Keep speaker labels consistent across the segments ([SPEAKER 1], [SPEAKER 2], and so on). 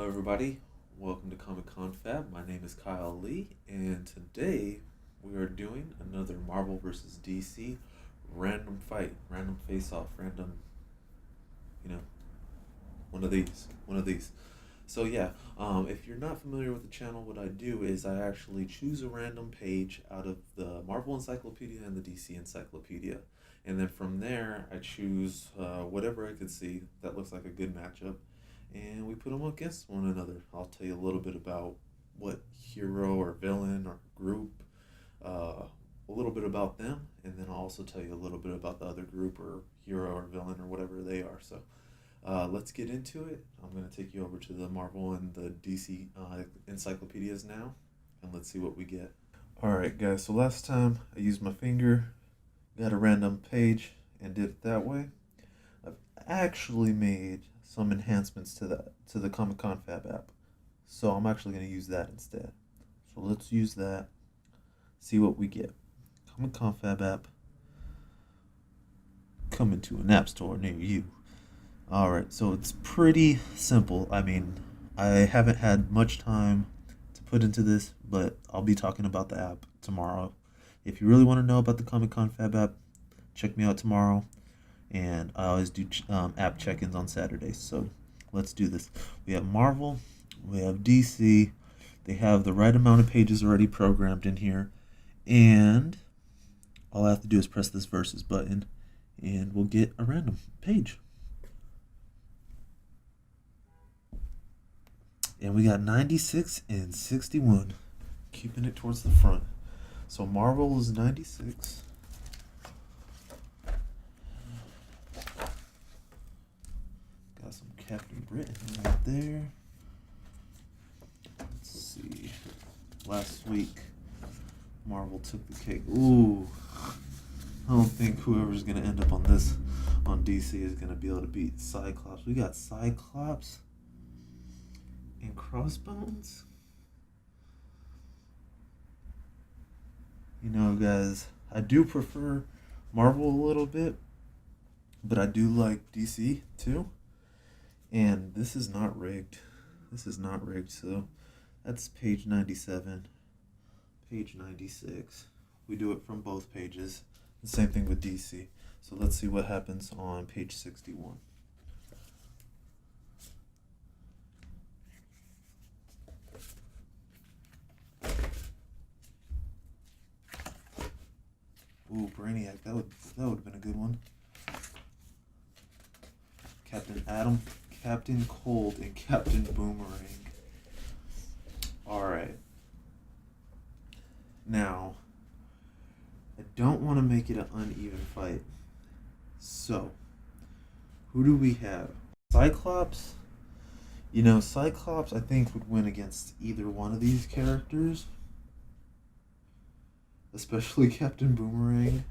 [SPEAKER 1] Hello, everybody. Welcome to Confab. My name is Kyle Lee, and today we are doing another Marvel vs. DC random fight, random face-off, random, you know, one of these. So yeah, if you're not familiar with the channel, what I do is I actually choose a random page out of the Marvel Encyclopedia and the DC Encyclopedia, and then from there I choose whatever I could see that looks like a good matchup, and we put them against one another. I'll tell you a little bit about what hero or villain or group, a little bit about them, and then I'll also tell you a little bit about the other group or hero or villain or whatever they are. So let's get into it. I'm going to take you over to the Marvel and the DC encyclopedias now, and let's see what we get. Alright guys, so last time I used my finger, got a random page, and did it that way. I've actually made some enhancements to the Confab app, so I'm actually going to use that instead. So let's use that, see what we get. Confab app coming to an app store near you. Alright, so it's pretty simple. I mean, I haven't had much time to put into this, but I'll be talking about the app tomorrow. If you really want to know about the Confab app, check me out tomorrow. And I always do app check-ins on Saturdays. So let's do this. We have Marvel, we have DC. They have the right amount of pages already programmed in here. And all I have to do is press this versus button, and we'll get a random page. And we got 96 and 61, keeping it towards the front. So Marvel is 96. Got some Captain Britain right there. Let's see. Last week, Marvel took the cake. Ooh. I don't think whoever's going to end up on this, on DC, is going to be able to beat Cyclops. We got Cyclops and Crossbones. You know, guys, I do prefer Marvel a little bit, but I do like DC too. And this is not rigged. This is not rigged, so that's page 97, page 96. We do it from both pages. The same thing with DC. So let's see what happens on page 61. Ooh, Brainiac, that would have been a good one. Captain Atom, Captain Cold, and Captain Boomerang. Alright. Now, I don't want to make it an uneven fight. So, who do we have? Cyclops? You know, Cyclops, I think, would win against either one of these characters. Especially Captain Boomerang.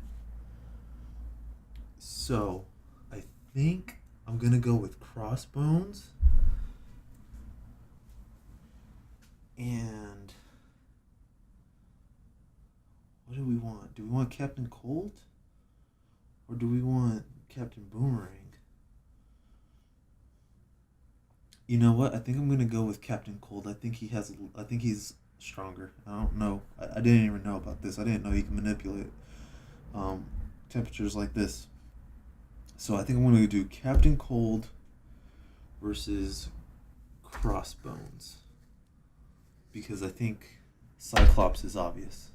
[SPEAKER 1] So, I think I'm going to go with Crossbones. And what do we want? Do we want Captain Cold? Or do we want Captain Boomerang? You know what? I think I'm going to go with Captain Cold. I think he's stronger. I don't know. I didn't even know about this. I didn't know he can manipulate temperatures like this. So I think I'm going to do Captain Cold versus Crossbones, because I think Cyclops is obvious.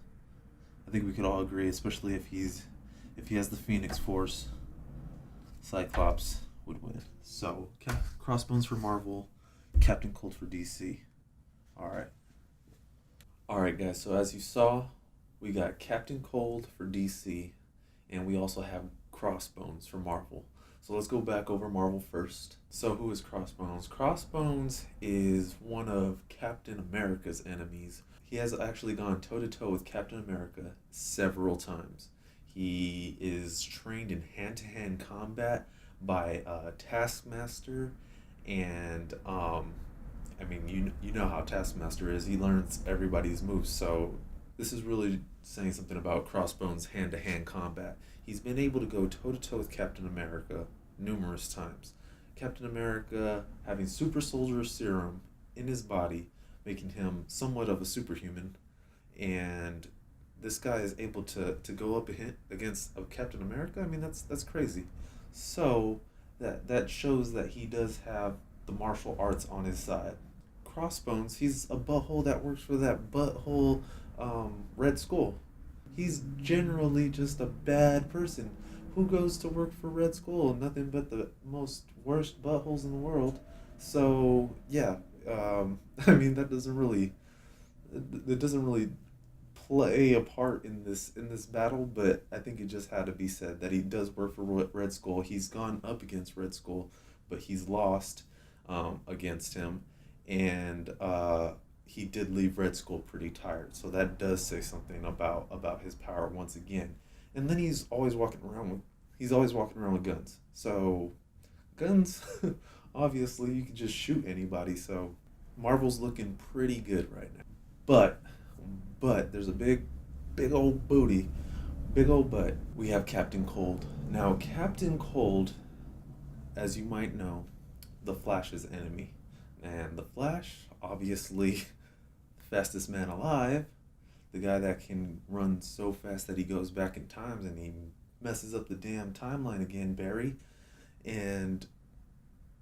[SPEAKER 1] I think we could all agree, especially if he has the Phoenix Force, Cyclops would win. So Crossbones for Marvel, Captain Cold for DC. Alright guys, so as you saw, we got Captain Cold for DC, and we also have Crossbones for Marvel. So let's go back over Marvel first. So who is Crossbones? Crossbones is one of Captain America's enemies. He has actually gone toe-to-toe with Captain America several times. He is trained in hand-to-hand combat by Taskmaster, and I mean, you know how Taskmaster is. He learns everybody's moves, so this is really saying something about Crossbones' hand-to-hand combat. He's been able to go toe-to-toe with Captain America numerous times. Captain America having super soldier serum in his body, making him somewhat of a superhuman. And this guy is able to go up against a Captain America. I mean, that's crazy. So that shows that he does have the martial arts on his side. Crossbones, he's a butthole that works for that butthole Red Skull. He's generally just a bad person who goes to work for Red Skull, nothing but the most worst buttholes in the world. So yeah, I mean that doesn't really play a part in this battle, but I think it just had to be said that he does work for Red Skull. He's gone up against Red Skull, but he's lost against him, and he did leave Red Skull pretty tired. So that does say something about his power once again. And then he's always walking around with guns. So guns, obviously, you can just shoot anybody. So Marvel's looking pretty good right now. But there's a big old booty, big old butt. We have Captain Cold. Now, Captain Cold, as you might know, the Flash's enemy. And the Flash, obviously, the fastest man alive, the guy that can run so fast that he goes back in times and he messes up the damn timeline again, Barry. And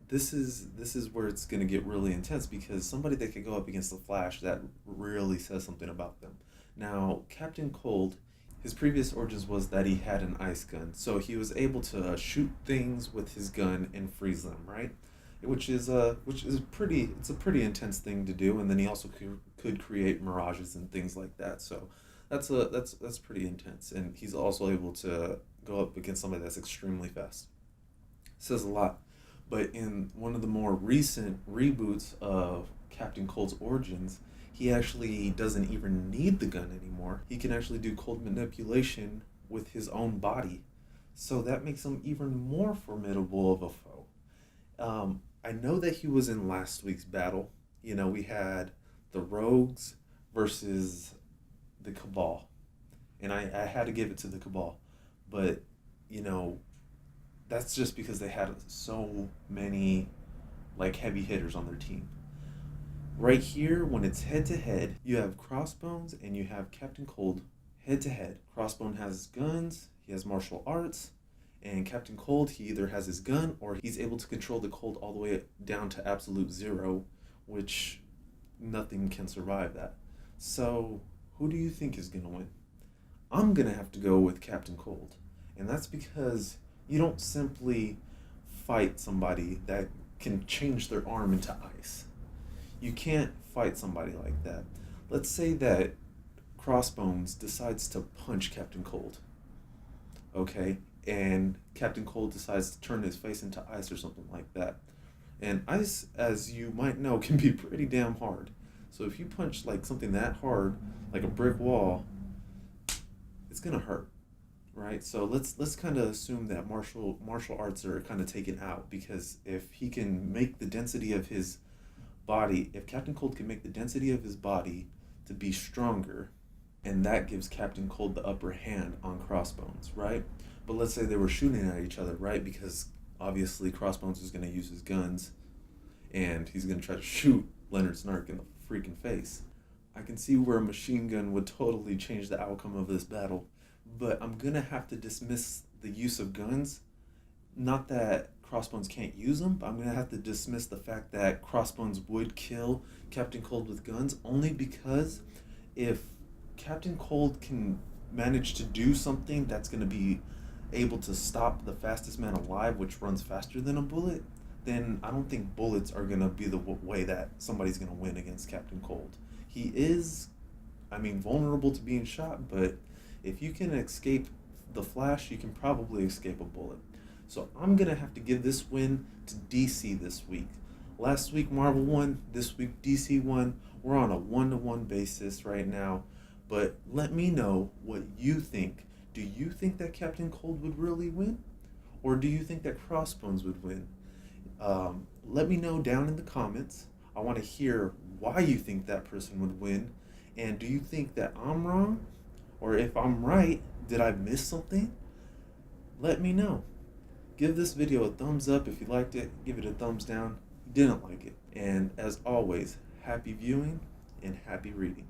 [SPEAKER 1] this is where it's going to get really intense, because somebody that could go up against the Flash, that really says something about them. Now, Captain Cold, his previous origins was that he had an ice gun, so he was able to shoot things with his gun and freeze them, right? Which is a pretty intense thing to do. And then he also could create mirages and things like that. So that's pretty intense. And he's also able to go up against somebody that's extremely fast. Says a lot. But in one of the more recent reboots of Captain Cold's origins, he actually doesn't even need the gun anymore. He can actually do cold manipulation with his own body. So that makes him even more formidable of a foe. I know that he was in last week's battle. You know, we had the Rogues versus the Cabal. And I had to give it to the Cabal. But, you know, that's just because they had so many, like, heavy hitters on their team. Right here, when it's head-to-head, you have Crossbones and you have Captain Cold head-to-head. Crossbone has guns, he has martial arts, and Captain Cold, he either has his gun or he's able to control the cold all the way down to absolute zero, which nothing can survive that. So, who do you think is going to win? I'm going to have to go with Captain Cold. And that's because you don't simply fight somebody that can change their arm into ice. You can't fight somebody like that. Let's say that Crossbones decides to punch Captain Cold. Okay? And Captain Cold decides to turn his face into ice or something like that. And ice, as you might know, can be pretty damn hard. So if you punch like something that hard, like a brick wall, it's gonna hurt, right? So let's kind of assume that martial arts are kind of taken out, because if he can make the density of his body, if Captain Cold can make the density of his body to be stronger, and that gives Captain Cold the upper hand on Crossbones, right? But let's say they were shooting at each other, right? Because obviously Crossbones is going to use his guns, and he's going to try to shoot Leonard Snark in the freaking face. I can see where a machine gun would totally change the outcome of this battle, but I'm going to have to dismiss the use of guns. Not that Crossbones can't use them, but I'm going to have to dismiss the fact that Crossbones would kill Captain Cold with guns, only because if Captain Cold can manage to do something that's going to be able to stop the fastest man alive, which runs faster than a bullet, then I don't think bullets are going to be the way that somebody's going to win against Captain Cold. He is, vulnerable to being shot, but if you can escape the Flash, you can probably escape a bullet. So I'm going to have to give this win to DC this week. Last week Marvel won, this week DC won. We're on a 1-to-1 basis right now, but let me know what you think. Do you think that Captain Cold would really win? Or do you think that Crossbones would win? Let me know down in the comments. I want to hear why you think that person would win. And do you think that I'm wrong? Or if I'm right, did I miss something? Let me know. Give this video a thumbs up if you liked it. Give it a thumbs down if you didn't like it. And as always, Happy viewing and happy reading.